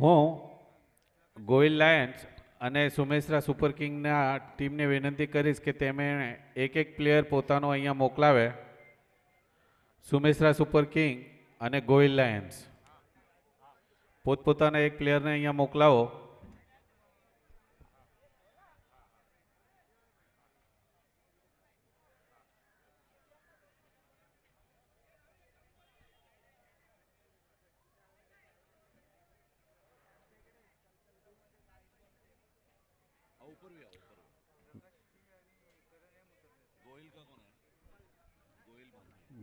હું ગોહિલ લાયન્સ અને સુમેશ્રા સુપર કિંગના ટીમને વિનંતી કરીશ કે તમે એક એક પ્લેયર પોતાનો અહીંયા મોકલાવે. સુમેશ્રા સુપર કિંગ અને ગોહિલ લાયન્સ પોતપોતાના એક પ્લેયરને અહીંયા મોકલાવો.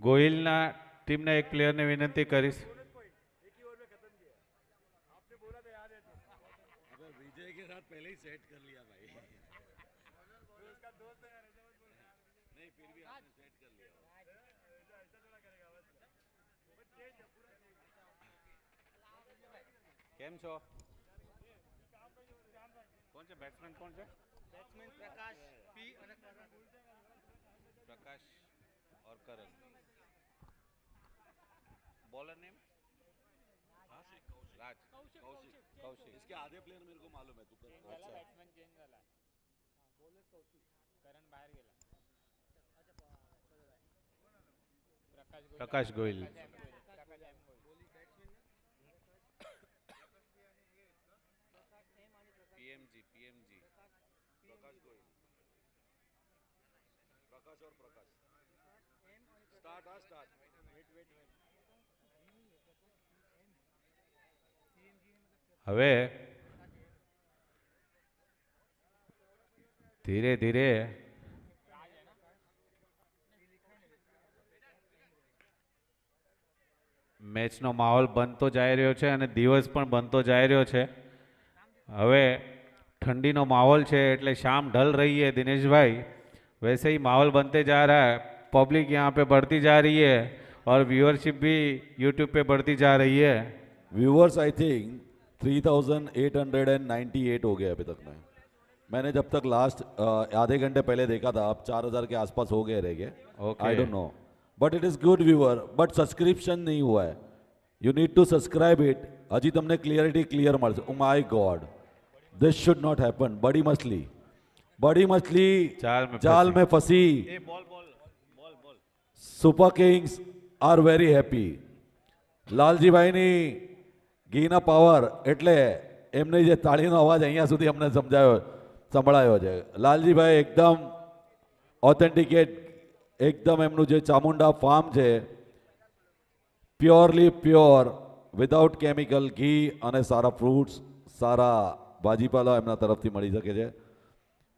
ગોહિલના ટીમના એક પ્લેયરને વિનંતી કરીશ. विजय के साथ पहले ही सेट कर लिया भाई. नहीं फिर भी आपने सेट कर लिया. કેમ છો? કોણ છે બેટ્સમેન? કોણ છે બેટ્સમેન? પ્રકાશ પી અને પ્રકાશ और करण. बॉलर नेम राज कौशिक. इसके आधे प्लेयर मेरे को मालूम है. तू कर. पहला बैट्समैन चेंज झाला. बॉलर कौशिक. करण बाहेर गेला. प्रकाश गोयल. पीएमजी प्रकाश गोयल. प्रकाश और प्रकाश. स्टार्ट. वेट. હવે ધીરે ધીરે મેચનો માહોલ બનતો જઈ રહ્યો છે અને દિવસ પણ બનતો જઈ રહ્યો છે. હવે ठंडी नो माहौल है એટલે शाम ढल रही है दिनेश भाई. वैसे ही माहौल बनते जा रहा है. पब्लिक यहाँ पे बढ़ती जा रही है और व्यूअरशिप भी यूट्यूब पे बढ़ती जा रही है. व्यूअर्स आई थिंक 3898 हो गया अभी तक में. मैंने जब तक लास्ट आधे घंटे पहले देखा था, अब 4000 के आसपास हो गए रहेंगे. I don't know but it is good viewer. But subscription नहीं हुआ है. You need to subscribe it. हजी तमने क्लियरिटी क्लियर મળશે. Oh my God, this should not happen. बड़ी मछली जाल में फंसी. Super kings are very happy. Lalji ભાઈની ઘીના પાવર એટલે એમની જે તાળીનો અવાજ અહીંયા સુધી અમને સંભળાયો છે. લાલજીભાઈ એકદમ ઓથેન્ટિકેટ, એકદમ એમનું જે ચામુંડા ફાર્મ છે પ્યોરલી પ્યોર, વિધાઉટ કેમિકલ ઘી અને સારા ફ્રૂટ્સ, સારા ભાજીપાલા એમના તરફથી મળી શકે છે.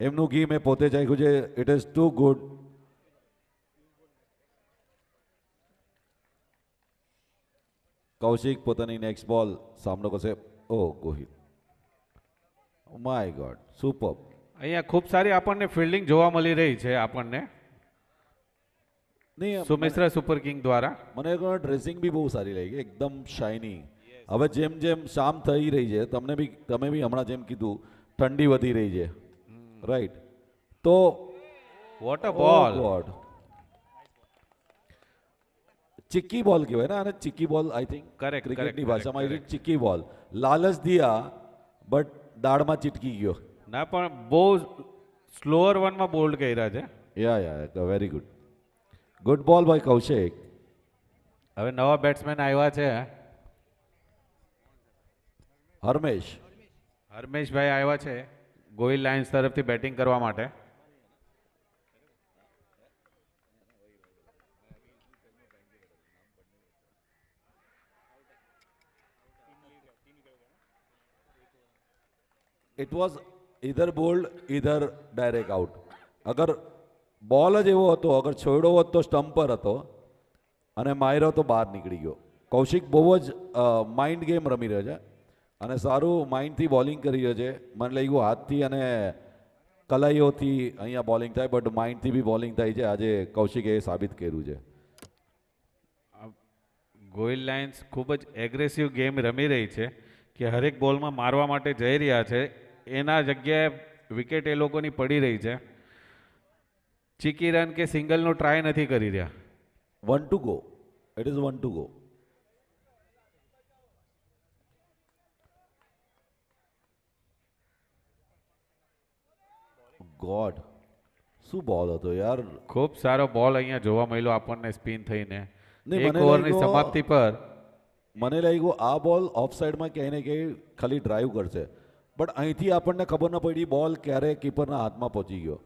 એમનું ઘી મેં પોતે ચાખ્યું છે. It is too good. Kaushik પોતાની નેક્સ્ટ બોલ સામનો કરશે. Oh Gohil, my God, super. અહીંયા ખૂબ સારી આપણને ફિલ્ડિંગ જોવા મળી રહી છે આપણને સુમેશ્રા સુપર કિંગ દ્વારા. મને ડ્રેસિંગ બી બહુ સારી લાગી, એકદમ શાઇની. હવે જેમ જેમ શામ થઈ રહી છે, તમે બી હમણાં જેમ કીધું ઠંડી વધી રહી છે, રાઈટ? તો વોટ અ બોલ. ગોડ, ચિક્કી બોલ કહેવાય ને આને? ચિક્કી બોલ આઈ થિંક ક્રિકેટની ભાષામાં ચિક્કી બોલ. લાલચ દિયા બટ દાળમાં ચીટકી ગયો. ના પણ બહુ સ્લોઅર વનમાં બોલ્ડ કર્યા છે. યા વેરી ગુડ. ગુડ બોલ બાય કૌશિક. હવે નવા બેટ્સમેન આવ્યા છે. હરમેશભાઈ આવ્યા છે ગોહિલ લાયન્સ તરફથી બેટિંગ કરવા માટે. It was either bowled either direct out. અગર બોલ જ એવો હતો, અગર છોડ્યો હોત તો સ્ટમ્પ પર હતો અને માર્યો તો બહાર નીકળી ગયો. કૌશિક બહુ જ માઇન્ડ ગેમ રમી રહ્યો છે અને સારું માઇન્ડથી બોલિંગ કરી રહ્યો છે. મને લાગ્યું હાથથી અને કલાઈઓથી અહીંયા બોલિંગ થાય, બટ માઇન્ડથી બી બોલિંગ થાય છે. આજે કૌશિકે એ સાબિત કર્યું છે. ગોહિલ લાયન્સ ખૂબ જ એગ્રેસિવ ગેમ રમી રહી છે કે હરેક બોલમાં મારવા માટે જઈ રહ્યા છે. એના જગ્યાએ વિકેટ એ લોકોની પડી રહી છે. ચીકી રન કે સિંગલનો ટ્રાય નથી કરી રહ્યા. 1 to go. It is 1 to go. God, શું બોલ હતો યાર. ખૂબ સારો બોલ અહીંયા જોવા મળ્યો આપણને સ્પિન થઈને. નહીં, એક મને ઓવરની લાગ્યો- સમાપ્તિ પર મને લાગ્યું આ બોલ ઓફ સાઈડમાં ક્યાંય ને ક્યાંય ખાલી ડ્રાઈવ કરશે, બટ અહીંથી આપણને ખબર ન પડી બોલ ક્યારે કીપરના હાથમાં પહોંચી ગયો.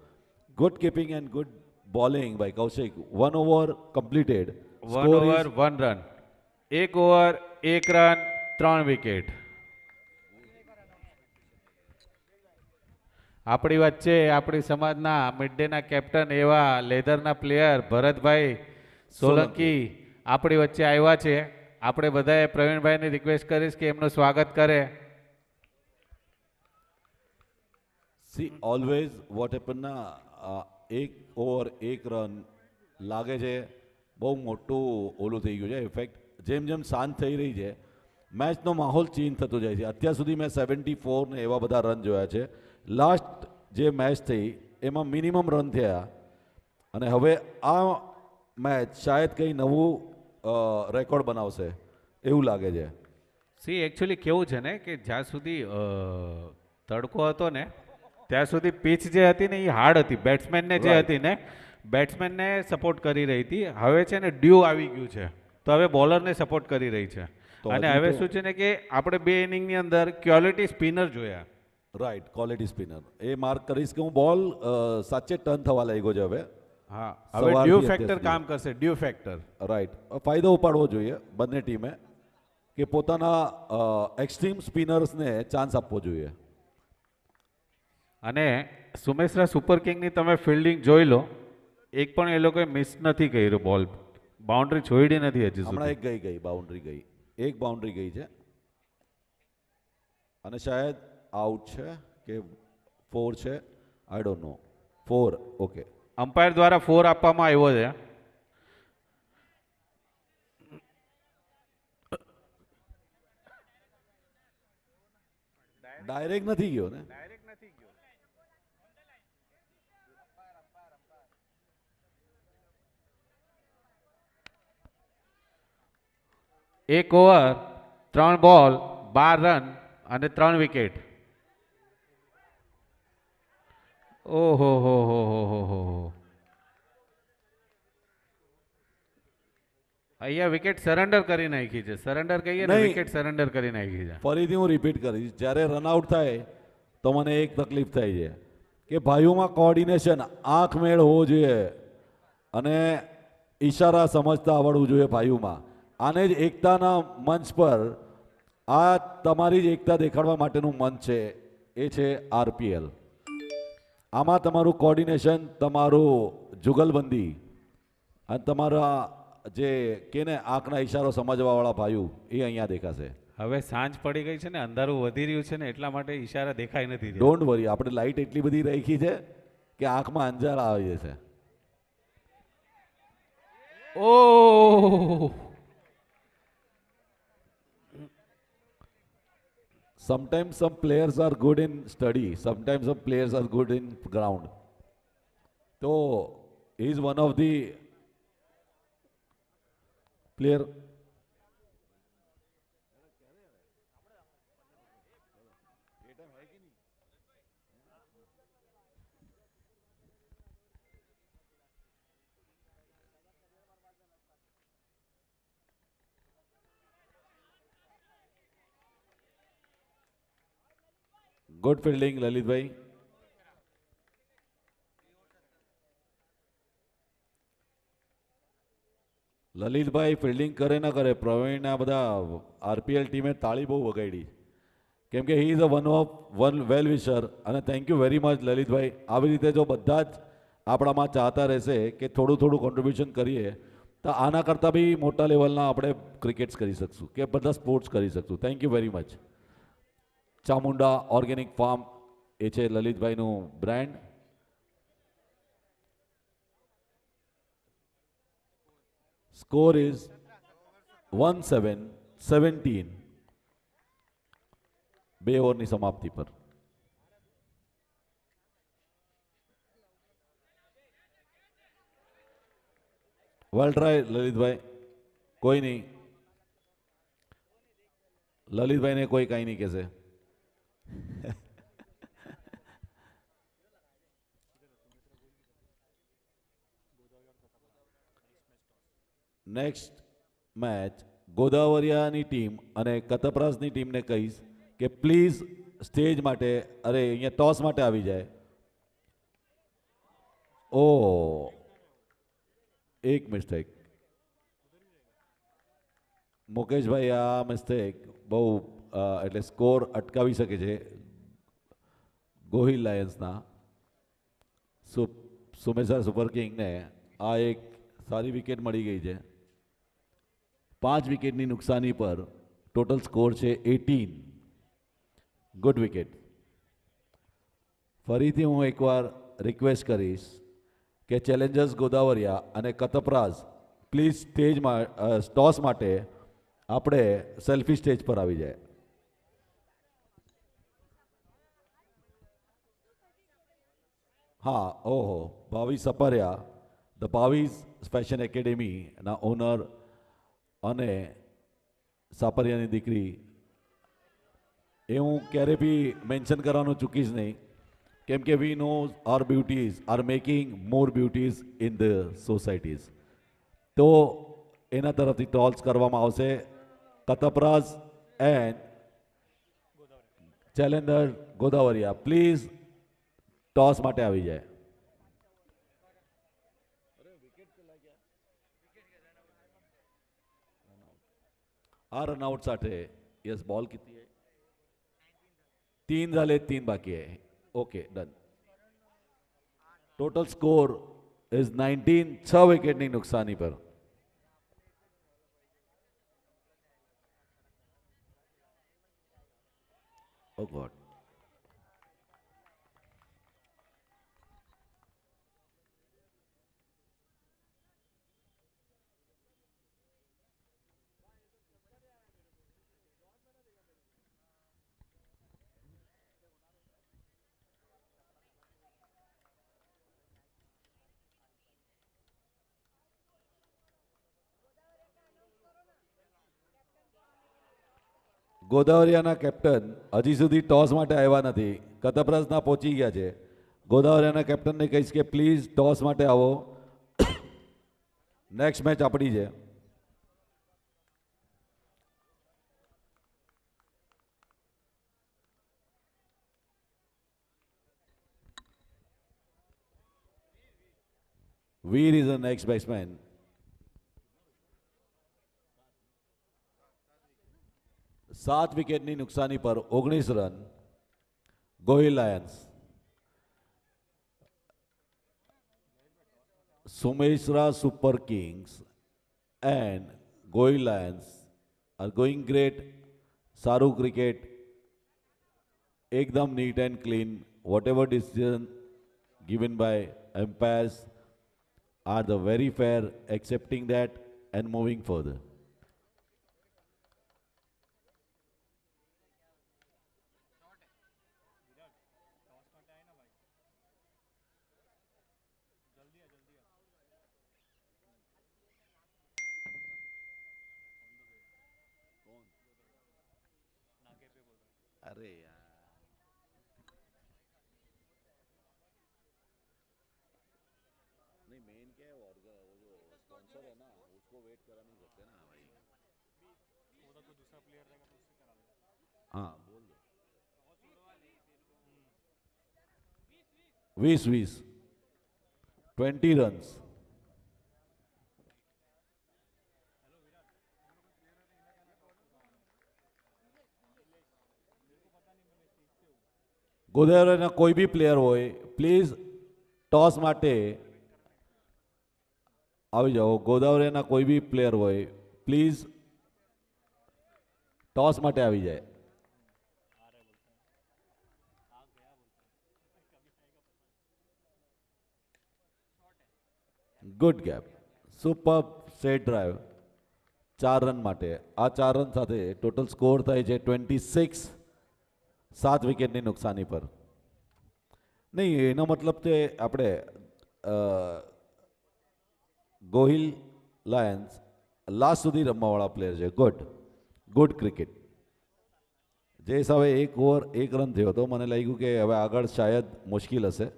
Good keeping and good bowling by Kaushik. 1 over completed. 1 over 1 run. 1 over 1 run 3 wicket. આપણી વચ્ચે આપણી સમાજના મિડ ડેના કેપ્ટન એવા લેધરના પ્લેયર ભરતભાઈ સોલંકી આપણી વચ્ચે આવ્યા છે. આપણે બધાએ પ્રવીણભાઈને રિક્વેસ્ટ કરીશ કે એમનું સ્વાગત કરે. સી ઓલવેઝ વોટ હેપન ના 1 ઓવર 1 રન લાગે છે બહુ મોટું ઓલું થઈ ગયું છે ઇફેક્ટ. જેમ જેમ સાંજ થઈ રહી છે મેચનો માહોલ ચેન્જ થતો જાય છે. અત્યાર સુધી મેં 74 ને એવા બધા રન જોયા છે. લાસ્ટ જે મેચ થઈ એમાં મિનિમમ રન થયા અને હવે આ મેચ શાયદ કંઈ નવું રેકોર્ડ બનાવશે એવું લાગે છે. સી એકચ્યુઅલી કેવું છે ને કે જ્યાં સુધી તડકો હતો ને ત્યાં સુધી પીચ જે હતી ને એ હાર્ડ હતી. બેટ્સમેનને જે Right. હતી ને બેટ્સમેનને સપોર્ટ કરી રહી હતી. હવે છે ને ડ્યુ આવી ગયું છે તો હવે બોલરને સપોર્ટ કરી રહી છે. તો અને હજી હવે તો- શું છે ને કે આપણે બે ઇનિંગની અંદર ક્વોલિટી સ્પિનર જોયા. રાઈટ, ક્વોલિટી સ્પિનર એ માર્ક કરીશ કે હું બોલ સાચે ટર્ન થવા લાગ્યો છે હવે. હા હવે સવારથી ડ્યુ અત્યાર ફેક્ટર સુધી. કામ કરશે. Due factor. રાઈટ, ફાયદો ઉપાડવો જોઈએ બંને ટીમે કે પોતાના એક્સ્ટ્રીમ સ્પિનર્સને ચાન્સ આપવો જોઈએ. અને સુમેશરા સુપર કિંગની તમે ફિલ્ડિંગ જોઈ લો. એક પણ એ લોકોએ મિસ નથી કર્યો બોલ. બાઉન્ડ્રી છોડી નથી હજી હમણાં સુધી. એક ગઈ બાઉન્ડ્રી ગઈ, એક બાઉન્ડ્રી ગઈ છે અને શાયદ આઉટ છે કે 4 છે, I don't know. 4, okay. Umpire દ્વારા 4 આપવામાં આવ્યો છે. ડાયરેક્ટ નથી ગયો ને. એક ઓવર 3 બોલ 12 રન અને 3 વિકેટ. ઓહો હો હો હો હો હો. અહીંયા વિકેટ સરેન્ડર કરી નાખી છે. સરેન્ડર કહીએ ને નહીં. વિકેટ સરેન્ડર કરી નાખી છે. ફરીથી હું રિપીટ કરીશ, જ્યારે રનઆઉટ થાય તો મને એક તકલીફ થાય છે કે ભાઈઓમાં કોર્ડિનેશન આંખ મેળ હોવો જોઈએ અને ઈશારા સમજતા આવડવું જોઈએ ભાઈઓમાં. આને જ એકતાના મંચ પર આ તમારી જ એકતા દેખાડવા માટેનું મંચ છે, એ છે આરપીએલ. આમાં તમારું કોર્ડિનેશન, તમારું જુગલબંધી અને તમારા જે કે ને આંખના ઈશારો સમજવાવાળા ભાઈઓ એ અહીંયા દેખાશે. હવે સાંજ પડી ગઈ છે ને અંધારું વધી રહ્યું છે ને એટલા માટે ઈશારા દેખાઈ નથી રહ્યા. ડોન્ટ વરી, આપણે લાઇટ એટલી બધી રાખી છે કે આંખમાં અંજાર આવી જશે. ઓહ Sometimes some players are good in study, sometimes some players are good in ground. So he is one of the player. Good fielding, Lalit bhai. Lalitbhai fielding કરે ના કરે, પ્રવીણના બધા આરપીએલ ટીમે તાળી બહુ વગાડી કેમ કે હી ઇઝ અ વન વેલ વિશર. અને thank you very much Lalitbhai. આવી રીતે જો બધા જ આપણામાં ચાહતા રહેશે કે થોડું થોડું કોન્ટ્રીબ્યુશન કરીએ તો આના કરતાં બી મોટા લેવલના આપણે ક્રિકેટ્સ કરી શકશું કે બધા સ્પોર્ટ્સ કરી શકશું. Thank you very much. Chamunda organic farm એ છે લલિતભાઈનું બ્રાન્ડ. Score is 17-17. 2 ઓવરની સમાપ્તિ પર. Well try Lalitbhai. કોઈ નહીં, લલિતભાઈને કોઈ કાંઈ નહીં કહેશે. નેક્સ્ટ મેચ ગોદાવરિયાની ટીમ અને કતપરાસની ટીમને કહીશ કે પ્લીઝ સ્ટેજ માટે અરે અહીંયા ટોસ માટે આવી જાય. ઓ એક મિસ્ટેક મુકેશભાઈ, આ મિસ્ટેક બહુ એટલે સ્કોર અટકાવી શકે છે ગોહિલ લાયન્સના. સુમેશા સુપર કિંગને આ એક સારી વિકેટ મળી ગઈ છે. 5 વિકેટની નુકસાની પર ટોટલ સ્કોર છે 18. Good wicket. ફરીથી હું એકવાર રિક્વેસ્ટ કરીશ કે ચેલેન્જર્સ ગોદાવરિયા અને કતપરાઝ પ્લીઝ સ્ટેજમાં ટોસ માટે આપણે સેલ્ફી સ્ટેજ પર આવી જાય. હા, ઓહો, Bhavish સપરિયા, the Bhavish fashion એકેડેમીના honour અને સાપરિયાની દીકરી, એ હું ક્યારે બી મેન્શન કરવાનું ચૂકીશ નહીં, કેમ કે we know our beauties are making more beauties in the societies. તો એના તરફથી ટોલ્સ કરવામાં આવશે. Katparas and challenger Godavariya please toss માટે આવી જાય. આ रनआउट સાથે यस बॉल किती आहे? 3 झाले, 3 बाकी आहे. Okay done. Total score is 19. 6 विकेटની નુકસાની પર. ઓ ગોડ. ગોદાવરિયાના કેપ્ટન હજી સુધી ટોસ માટે આવ્યા નથી. કતપરાઝના પહોંચી ગયા છે. ગોદાવરિયાના કેપ્ટનને કહીશ કે પ્લીઝ ટોસ માટે આવો. નેક્સ્ટ મેચ આપણી છે. Veer is the next batsman. 7 વિકેટની નુકસાની પર 19 run. Gohil lions. Sumeshra super kings and Gohil lions are going great. સારું ક્રિકેટ, એકદમ neat and clean. Whatever decision given by umpires are the very fair, accepting that and moving further. अरे यार, नहीं main क्या है, और वो जो स्पॉन्सर है ना उसको वेट करा नहीं सकते ना भाई. वो तो कोई दूसरा प्लेयर रहेगा तो उससे करा देगा. हाँ बोल दो. 20 20 रन्स. ગોદાવરિયાના કોઈ બી પ્લેયર હોય પ્લીઝ ટોસ માટે આવી જાઓ. ગોદાવરિયાના કોઈ બી પ્લેયર હોય પ્લીઝ ટોસ માટે આવી જાય. Good gap. Super set drive. 4 run માટે. આ 4 રન સાથે ટોટલ સ્કોર થાય છે 26. 7 વિકેટની નુકસાની પર. નહીં, એનો મતલબ તે આપણે ગોહિલ લાયન્સ લાસ્ટ સુધી રમવાવાળા પ્લેયર છે. Good cricket. જે હિસાબે 1 ઓવર 1 રન થયો હતો, મને લાગ્યું કે હવે આગળ શાયદ મુશ્કેલ હશે,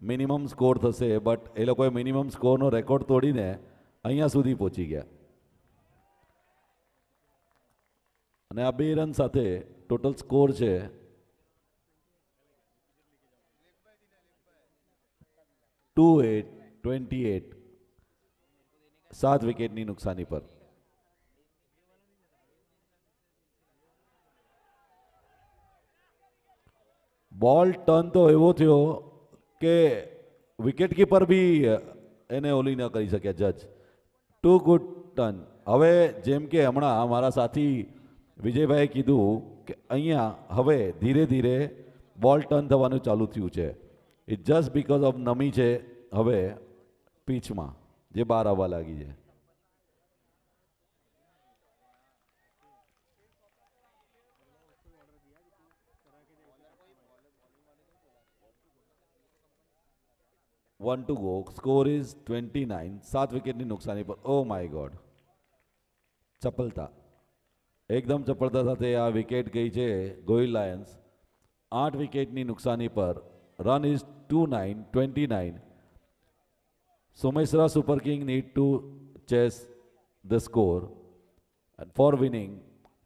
મિનિમમ સ્કોર થશે. બટ એ લોકોએ મિનિમમ સ્કોરનો રેકોર્ડ તોડીને અહીંયા સુધી પહોંચી ગયા અને આ 2 રન સાથે ટોટલ સ્કોર છે 28-28, 7 વિકેટની નુકસાની પર. બોલ ટર્ન તો એવો થયો કે વિકેટ કીપર બી એને ઓલી ન કરી શક્યા જજ. Too good turn. હવે જેમ કે હમણાં મારા સાથી વિજયભાઈએ કીધું કે અહીંયા હવે ધીરે ધીરે બોલ ટર્ન થવાનું ચાલુ થયું છે. ઇટ જસ્ટ બીકોઝ ઓફ નમી છે હવે પીચમાં જે બહાર આવવા લાગી છે. One to go. Score is 29. 7 વિકેટની નુકસાની પર. Oh my God. ચપલતા. એકદમ ચપળતા સાથે આ વિકેટ ગઈ છે ગોહિલ લાયન્સ. 8 વિકેટની નુકસાની પર. Run is 29. Somesra Super King need to chase the score. And for winning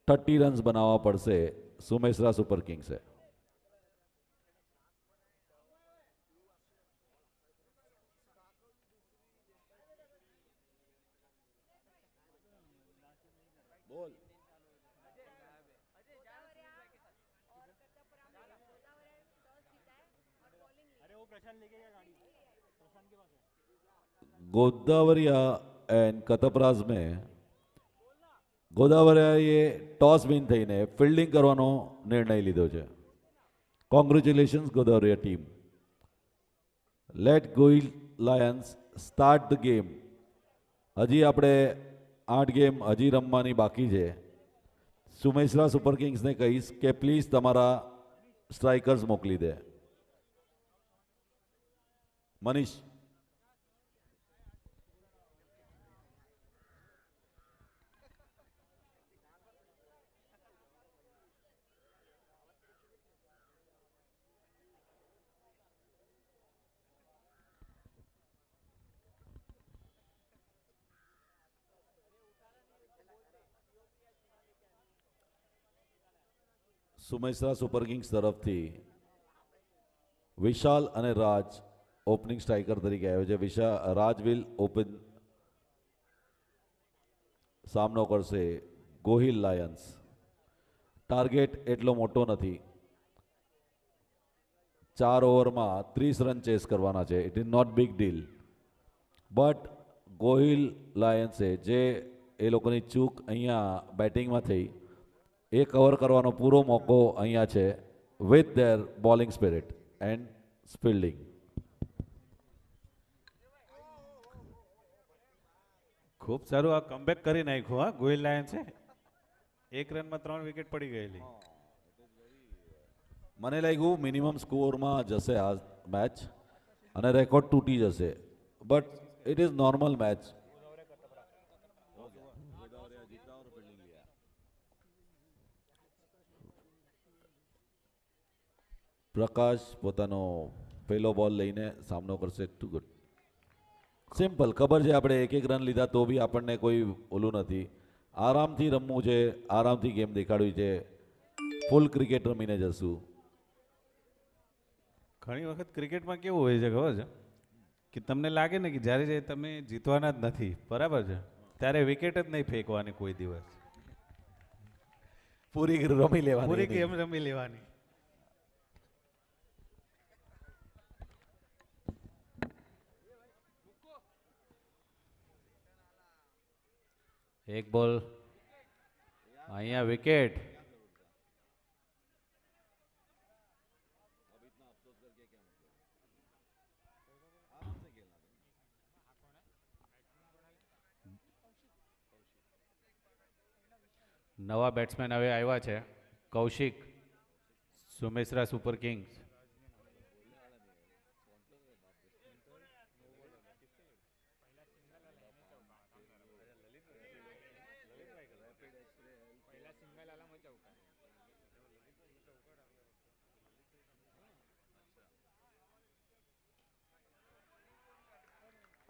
30 runs બનાવવા પડશે સોમેશ્વરા સુપર કિંગ્સે. अरे वो प्रशांत लेके गया गाड़ी, प्रशांत के पास है. गोदावरिया एंड कतपराज में ગોદાવરિયાએ ટોસ વિન થઈને ફિલ્ડિંગ કરવાનો નિર્ણય લીધો છે. Congratulations Godavariya team. Let Gohil lions start the game. હજી આપણે 8 ગેમ હજી રમવાની બાકી છે. સુમેશ્વરા સુપર કિંગ્સને કહીશ કે પ્લીઝ તમારા સ્ટ્રાઇકર્સ મોકલી દે. મનીષ. સુમેશ્વરા સુપર કિંગ્સ તરફથી વિશાલ અને રાજ ઓપનિંગ સ્ટ્રાઇકર તરીકે આવ્યો છે. રાજ વિલ ઓપન. સામનો કરશે ગોહિલ લાયન્સ. ટાર્ગેટ એટલો મોટો નથી. 4 ઓવરમાં 30 રન ચેસ કરવાના છે. It is not big deal. But Gohil લાયન્સે જે એ લોકોની ચૂક અહીંયા બેટિંગમાં થઈ એ કવર કરવાનો પૂરો મોકો અહીંયા છે with their bowling spirit and fielding. ખૂબ સારું આ કમબેક કરી નાખ્યું હા ગોહિલ લાયન્સે. 1 રનમાં 3 વિકેટ પડી ગયેલી. મને લાગ્યું મિનિમમ સ્કોરમાં જશે આ મેચ અને રેકોર્ડ તૂટી જશે. But it is normal match. Prakash પોતાનો પહેલો બોલ લઈને સામનો કરશે. Too good. સિમ્પલ. ખબર છે આપણે 1 રન લીધા તો બી આપણને કોઈ ઓલું નથી. આરામથી રમવું છે, આરામથી ગેમ દેખાડવી છે. ફૂલ ક્રિકેટ રમીને જશું. ઘણી વખત ક્રિકેટમાં કેવું હોય છે ખબર છે કે તમને લાગે ને કે જ્યારે તમે જીતવાના જ નથી બરાબર છે ત્યારે વિકેટ જ નહીં ફેંકવાની કોઈ દિવસ. પૂરી રમી લેવાની. પૂરી ગેમ રમી લેવાની. એક બોલ અહીંયા વિકેટ. નવા બેટ્સમેન હવે આવ્યા છે Kaushik Sumeshwara super kings.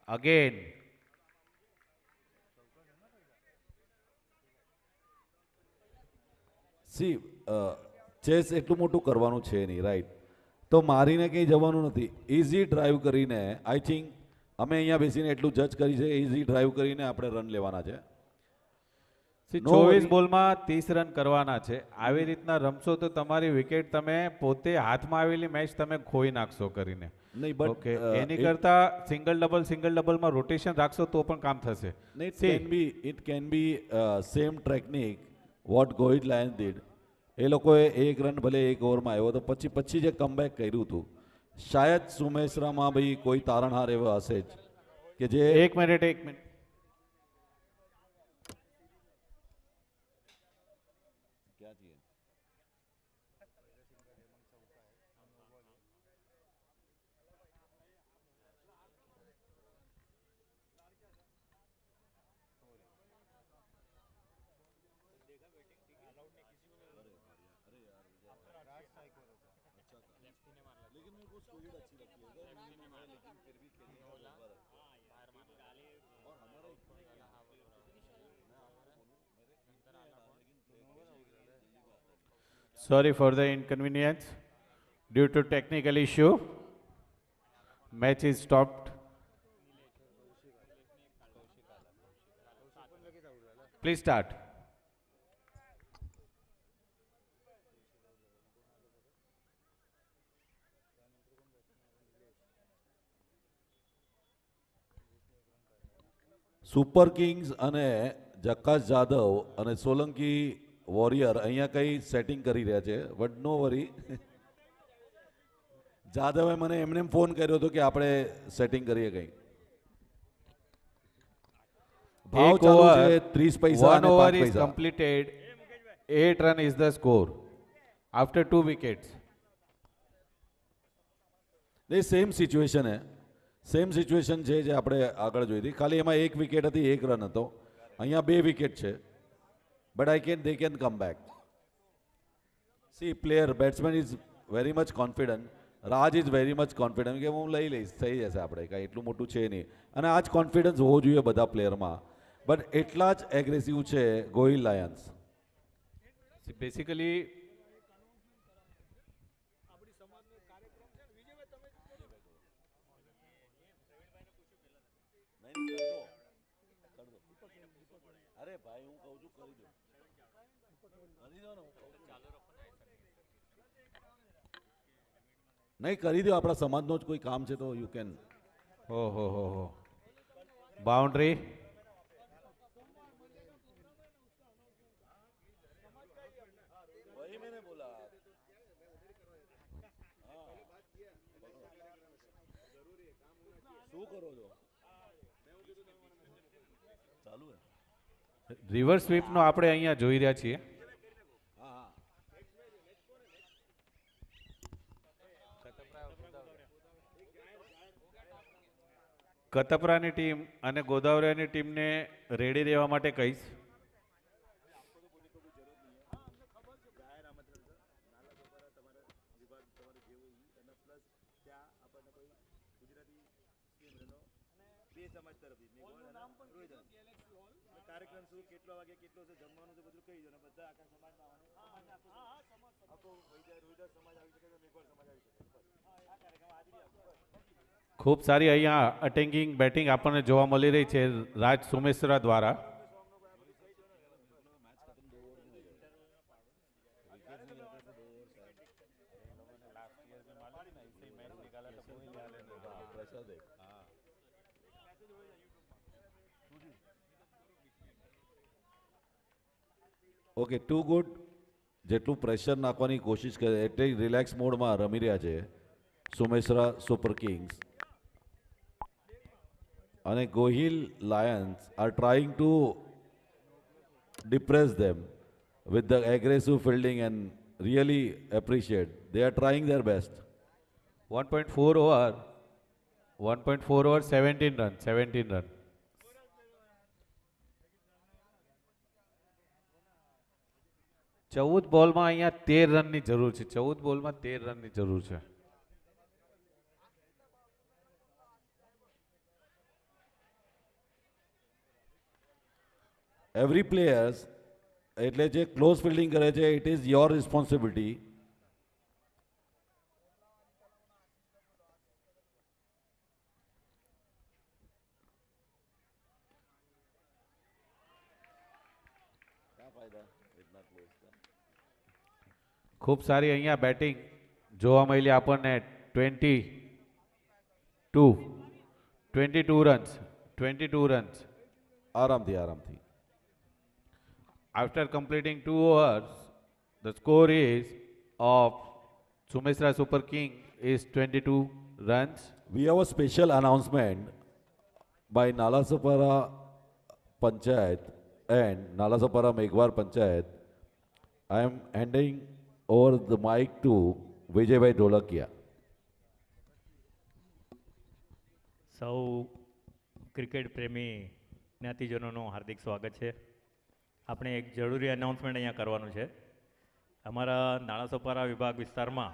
Again see chase એટલું મોટું કરવાનું છે નહીં, રાઈટ? તો મારીને કંઈ જવાનું નથી. ઇઝી ડ્રાઈવ કરીને આઈ થિંક અમે અહીંયા બેસીને એટલું જજ કરી છે, ઇઝી ડ્રાઈવ કરીને આપણે રન લેવાના છે. No 24 worry. બોલમાં 30 રન કરવાના છે. આવી રીતના રમશો તો તમારી વિકેટ તમે પોતે હાથમાં આવેલી મેચ તમે ખોઈ નાખશો કરીને. નહીં, but, ઓકે, એની it- કરતા સિંગલ ડબલમાં રોટેશન રાખશો તો પણ કામ થશે. See, it can be same technique what Gohit Lions did. એ લોકોએ એક રન ભલે એક ઓવરમાં આવ્યો તો પછી જે કમબેક કર્યું હતું, શાયદ સુમેશરામાં ભાઈ કોઈ તારણહાર એવો હશે જ કે જે એક minute Sorry for the inconvenience. Due to technical issue, match is stopped. Please start. Super Kings અને જક્કાસ જાદવ અને સોલંકી વોરિયર અહીંયા કંઈ સેટિંગ કરી રહ્યા છે, બટ નો વરી. જાદવે મને એમને ફોન કર્યો હતો કે આપણે સેટિંગ કરીએ કંઈ. ભાવ Ek ચાલુ over, છે 30 પૈસા one અને over 5 is પૈસા. completed. 8 run is the score after 2 wickets. A same situation હે, સેમ સિચ્યુએશન છે જે આપણે આગળ જોઈ હતી, ખાલી એમાં એક વિકેટ હતી, એક રન હતો. અહીંયા 2 વિકેટ છે, but they can come back. See player batsman is very much confident. Raj is very much confident કે હું લઈ લઈશ, થઈ જશે, આપણે કાંઈ એટલું મોટું છે નહીં. અને આ જ કોન્ફિડન્સ હોવો જોઈએ બધા પ્લેયરમાં, બટ એટલા જ એગ્રેસિવ છે ગોહિલ લાયન્સ. See, basically, અરે ભાઈ હું કહું છું કરી દો, નહીં કરી દો, આપણા સમાજનો જ કોઈ કામ છે તો યુ કેન. oh. Boundary. वही मैंने बोला. શું કરો છો? ચાલુ હે. રિવર્સ સ્વીપનો આપણે અહીંયા જોઈ રહ્યા છીએ. કતપરાની ટીમ અને ગોદાવરીની ટીમને રેડી રહેવા માટે કહીશ. કાર્યક્રમ શું, કેટલો વાગે કેટલો છે, જમવાનું છે, બધું કહી દો ને બધા આખા સમાજમાં આવવાનું. આખો રોહિદાસ સમાજ આવી શકે, મેઘવાળ સમાજ આવી શકે, બસ આ કાર્યક્રમ હાજરી આપો. ખૂબ સારી અહીંયા અટેકિંગ બેટિંગ આપણને જોવા મળી રહી છે રાજ સોમેશ્વરા દ્વારા. Okay, too good. જેટલું પ્રેશર નાખવાની કોશિશ કરે એટલે રિલેક્સ મોડમાં રમી રહ્યા છે સુમેશ્વરા સુપર કિંગ્સ, અને Gohil lions are trying to depress them with the aggressive fielding and really appreciate. They are trying their best. 1.4 over 17 run. ચૌદ બોલમાં અહીંયા 13 રનની જરૂર છે. 14 બોલમાં 13 રનની જરૂર છે. Every players એટલે જે ક્લોઝ ફિલ્ડિંગ કરે છે ઇટ ઇઝ યોર રિસ્પોન્સિબિલિટી. ખૂબ સારી અહીંયા બેટિંગ જોવા મળી આપણને 22 રન્સ. આરામથી આરામથી. After completing 2 overs, the score is of Sumitra Super King is 22 runs. We have a special announcement by Nalasopara Panchayat and Nalasopara Meghwar Panchayat. I am handing over the mic to Vijay Dholakia. સૌ cricket પ્રેમી જ્ઞાતિજનોનું હાર્દિક સ્વાગત છે. આપણે એક જરૂરી announcement અહીંયા કરવાનું છે. અમારા નાળાસોપારા વિભાગ વિસ્તારમાં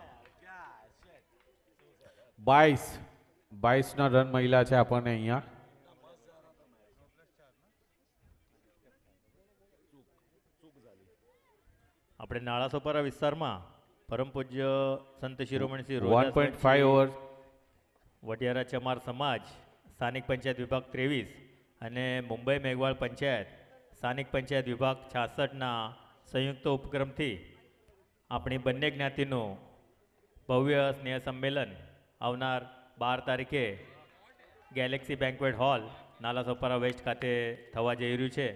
22 રન મહિલા છે આપણને અહીંયા. આપણે નાળાસોપારા વિસ્તારમાં પરમ પૂજ્ય સંત શિરોમણી શ્રી 1.5 overs. વઢિયારા ચમાર સમાજ સ્થાનિક પંચાયત વિભાગ 23 અને મુંબઈ મેઘવાળ પંચાયત સ્થાનિક પંચાયત વિભાગ 66ના સંયુક્ત ઉપક્રમથી આપણી બંને જ્ઞાતિનું ભવ્ય સ્નેહ સંમેલન આવનાર 12 તારીખે Galaxy banquet hall Nalasopara waste ખાતે થવા જઈ રહ્યું છે.